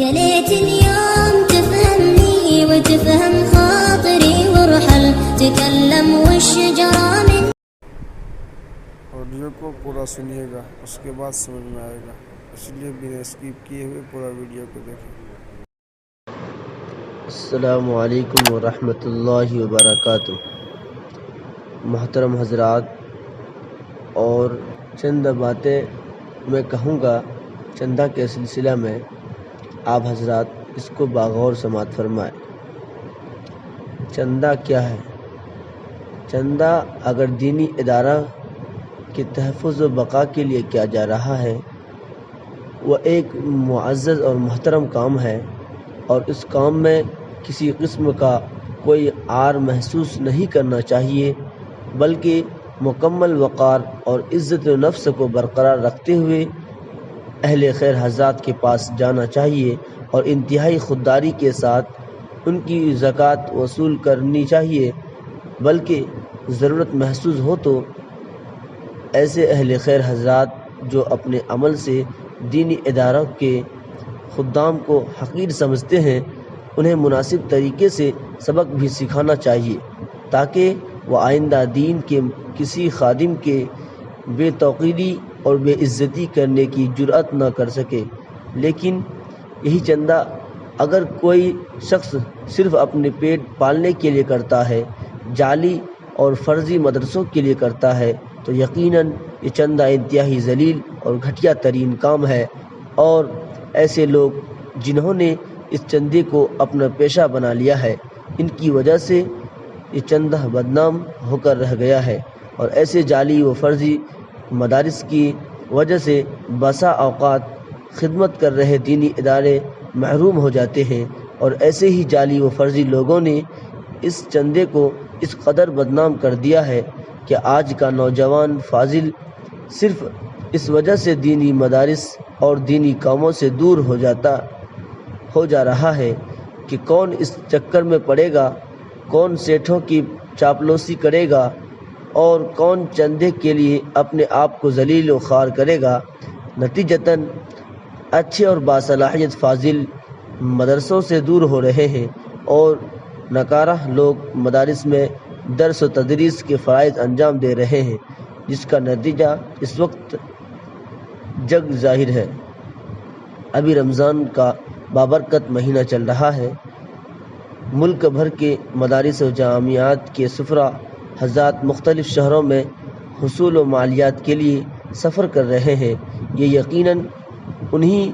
يا ليت اليوم تفهمني وتفهم خاطري وارحل تكلم والشجرة من آڈیو کو پورا سنیے گا، اس کے بعد سمجھ میں آئے گا، اس لیے بنا اسکپ کیے ہوئے پورا ویڈیو کو دیکھیں۔ السلام علیکم ورحمۃ اللہ وبرکاتہ۔ محترم حضرات، اور چند باتیں میں کہوں گا چندہ کے سلسلہ میں، آپ حضرات اس کو باغور سماعت فرمائیں۔ چندہ کیا ہے؟ چندہ اگر دینی ادارہ کے تحفظ و بقا کے لیے کیا جا رہا ہے، وہ ایک معزز اور محترم کام ہے، اور اس کام میں کسی قسم کا کوئی عار محسوس نہیں کرنا چاہیے، بلکہ مکمل وقار اور عزت نفس کو برقرار رکھتے ہوئے اہل خیر حضرات کے پاس جانا چاہیے اور انتہائی خودداری کے ساتھ ان کی زکوٰۃ وصول کرنی چاہیے، بلکہ ضرورت محسوس ہو تو ایسے اہل خیر حضرات جو اپنے عمل سے دینی اداروں کے خدام کو حقیر سمجھتے ہیں، انہیں مناسب طریقے سے سبق بھی سکھانا چاہیے، تاکہ وہ آئندہ دین کے کسی خادم کے بے توقیری اور بے عزتی کرنے کی جرأت نہ کر سکے۔ لیکن یہی چندہ اگر کوئی شخص صرف اپنے پیٹ پالنے کے لیے کرتا ہے، جعلی اور فرضی مدرسوں کے لیے کرتا ہے، تو یقیناً یہ چندہ انتہائی ذلیل اور گھٹیا ترین کام ہے، اور ایسے لوگ جنہوں نے اس چندے کو اپنا پیشہ بنا لیا ہے، ان کی وجہ سے یہ چندہ بدنام ہو کر رہ گیا ہے، اور ایسے جعلی و فرضی مدارس کی وجہ سے بسا اوقات خدمت کر رہے دینی ادارے محروم ہو جاتے ہیں، اور ایسے ہی جعلی و فرضی لوگوں نے اس چندے کو اس قدر بدنام کر دیا ہے کہ آج کا نوجوان فاضل صرف اس وجہ سے دینی مدارس اور دینی کاموں سے دور ہو جا رہا ہے کہ کون اس چکر میں پڑے گا، کون سیٹھوں کی چاپلوسی کرے گا، اور کون چندے کے لیے اپنے آپ کو ذلیل و خوار کرے گا۔ نتیجتاً اچھے اور باصلاحیت فاضل مدرسوں سے دور ہو رہے ہیں، اور ناکارہ لوگ مدارس میں درس و تدریس کے فرائض انجام دے رہے ہیں، جس کا نتیجہ اس وقت جگ ظاہر ہے۔ ابھی رمضان کا بابرکت مہینہ چل رہا ہے، ملک بھر کے مدارس و جامعات کے سفراء حضرات مختلف شہروں میں حصول و مالیات کے لیے سفر کر رہے ہیں۔ یہ یقیناً انہی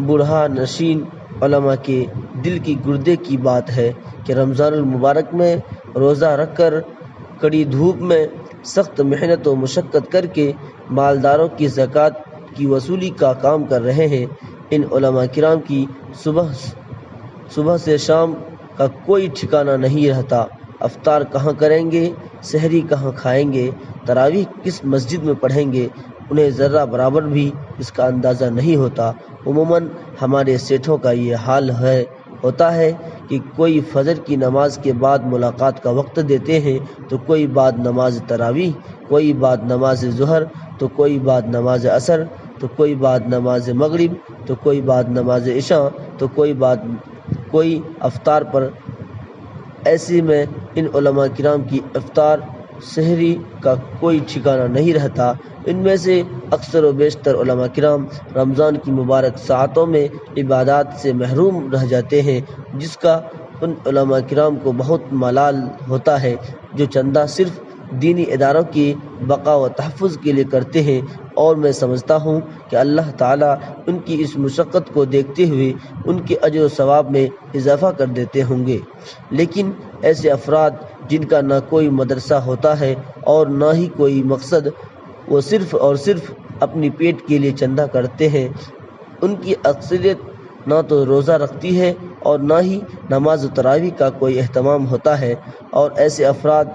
بوڑھا نشین علماء کے دل کی گردے کی بات ہے کہ رمضان المبارک میں روزہ رکھ کر کڑی دھوپ میں سخت محنت و مشقت کر کے مالداروں کی زکوٰۃ کی وصولی کا کام کر رہے ہیں۔ ان علماء کرام کی صبح سے شام کا کوئی ٹھکانہ نہیں رہتا، افطار کہاں کریں گے، سحری کہاں کھائیں گے، تراویح کس مسجد میں پڑھیں گے، انہیں ذرہ برابر بھی اس کا اندازہ نہیں ہوتا۔ عموماً ہمارے سیٹھوں کا یہ حال ہوتا ہے کہ کوئی فجر کی نماز کے بعد ملاقات کا وقت دیتے ہیں، تو کوئی بعد نماز تراویح، کوئی بعد نماز ظہر، تو کوئی بعد نماز عصر، تو کوئی بعد نماز مغرب، تو کوئی بعد نماز عشاء، تو کوئی افطار پر۔ ایسے میں ان علماء کرام کی افطار سحری کا کوئی ٹھکانہ نہیں رہتا۔ ان میں سے اکثر و بیشتر علماء کرام رمضان کی مبارک ساعتوں میں عبادات سے محروم رہ جاتے ہیں، جس کا ان علماء کرام کو بہت ملال ہوتا ہے جو چندہ صرف دینی اداروں کی بقا و تحفظ کے لیے کرتے ہیں، اور میں سمجھتا ہوں کہ اللہ تعالیٰ ان کی اس مشقت کو دیکھتے ہوئے ان کے اجر و ثواب میں اضافہ کر دیتے ہوں گے۔ لیکن ایسے افراد جن کا نہ کوئی مدرسہ ہوتا ہے اور نہ ہی کوئی مقصد، وہ صرف اور صرف اپنی پیٹ کے لیے چندہ کرتے ہیں، ان کی اکثریت نہ تو روزہ رکھتی ہے اور نہ ہی نماز و تراویح کا کوئی اہتمام ہوتا ہے، اور ایسے افراد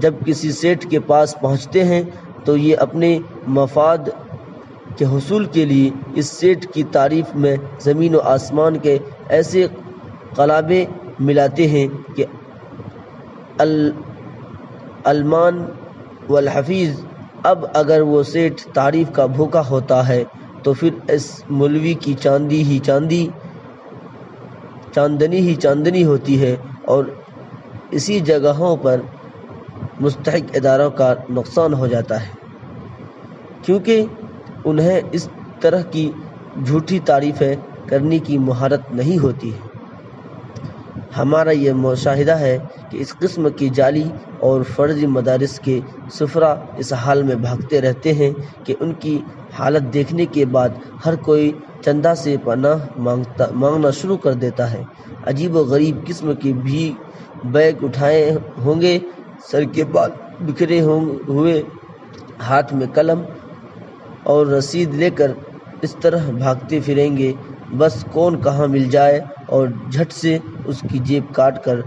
جب کسی سیٹھ کے پاس پہنچتے ہیں تو یہ اپنے مفاد کے حصول کے لیے اس سیٹھ کی تعریف میں زمین و آسمان کے ایسے قلابے ملاتے ہیں کہ المان والحفیظ۔ اب اگر وہ سیٹھ تعریف کا بھوکا ہوتا ہے تو پھر اس مولوی کی چاندی ہی چاندی، چاندنی ہی چاندنی ہوتی ہے اور اسی جگہوں پر مستحق اداروں کا نقصان ہو جاتا ہے، کیونکہ انہیں اس طرح کی جھوٹی تعریفیں کرنے کی مہارت نہیں ہوتی ہے۔ ہمارا یہ مشاہدہ ہے کہ اس قسم کی جعلی اور فرضی مدارس کے سفراء اس حال میں بھاگتے رہتے ہیں کہ ان کی حالت دیکھنے کے بعد ہر کوئی چندہ سے پناہ مانگنا شروع کر دیتا ہے۔ عجیب و غریب قسم کے بھی بیگ اٹھائے ہوں گے، سر کے بال بکھرے ہوئے، ہاتھ میں قلم اور رسید لے کر اس طرح بھاگتے پھریں گے بس کون کہاں مل جائے اور جھٹ سے اس کی جیب کاٹ کر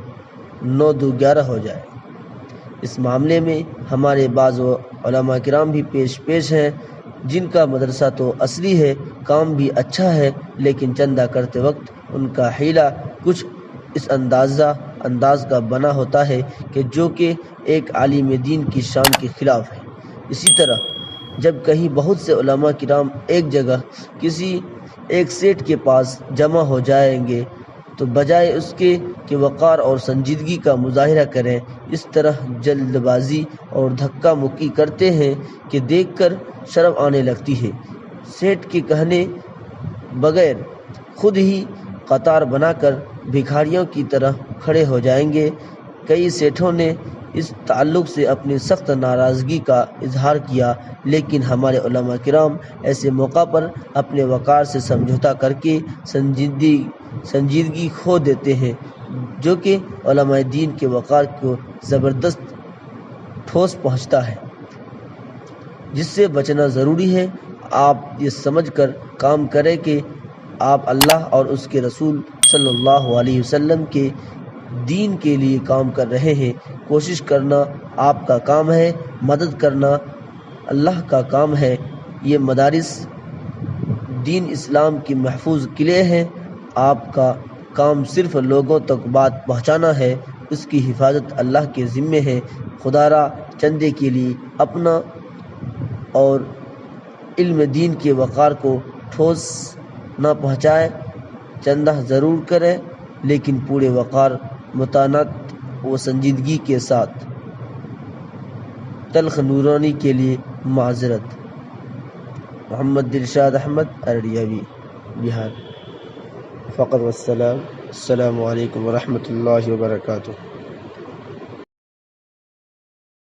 9 دو 11 ہو جائے۔ اس معاملے میں ہمارے بعض علماء کرام بھی پیش ہیں جن کا مدرسہ تو اصلی ہے، کام بھی اچھا ہے، لیکن چندہ کرتے وقت ان کا حیلہ کچھ اس انداز کا بنا ہوتا ہے کہ جو کہ ایک عالم دین کی شان کے خلاف ہے۔ اسی طرح جب کہیں بہت سے علماء کرام ایک جگہ کسی ایک سیٹ کے پاس جمع ہو جائیں گے تو بجائے اس کے کہ وقار اور سنجیدگی کا مظاہرہ کریں، اس طرح جلد بازی اور دھکا مکی کرتے ہیں کہ دیکھ کر شرم آنے لگتی ہے۔ سیٹ کے کہنے بغیر خود ہی قطار بنا کر بھکاریوں کی طرح کھڑے ہو جائیں گے۔ کئی سیٹوں نے اس تعلق سے اپنی سخت ناراضگی کا اظہار کیا، لیکن ہمارے علماء کرام ایسے موقع پر اپنے وقار سے سمجھوتہ کر کے سنجیدگی کھو دیتے ہیں، جو کہ علماء دین کے وقار کو زبردست ٹھوس پہنچتا ہے، جس سے بچنا ضروری ہے۔ آپ یہ سمجھ کر کام کریں کہ آپ اللہ اور اس کے رسول صلی اللہ علیہ وسلم کے دین کے لیے کام کر رہے ہیں۔ کوشش کرنا آپ کا کام ہے، مدد کرنا اللہ کا کام ہے۔ یہ مدارس دین اسلام کی محفوظ قلعے ہیں، آپ کا کام صرف لوگوں تک بات پہنچانا ہے، اس کی حفاظت اللہ کے ذمے ہے۔ خدا را چندے کے لیے اپنا اور علم دین کے وقار کو ٹھوس نہ پہنچائے، چندہ ضرور کرے لیکن پورے وقار، متانت و سنجیدگی کے ساتھ۔ تلخ نورانی کے لیے معذرت۔ محمد دلشاد احمد، ارریاوی، بہار۔ فقط والسلام، السلام علیکم ورحمۃ اللہ وبرکاتہ۔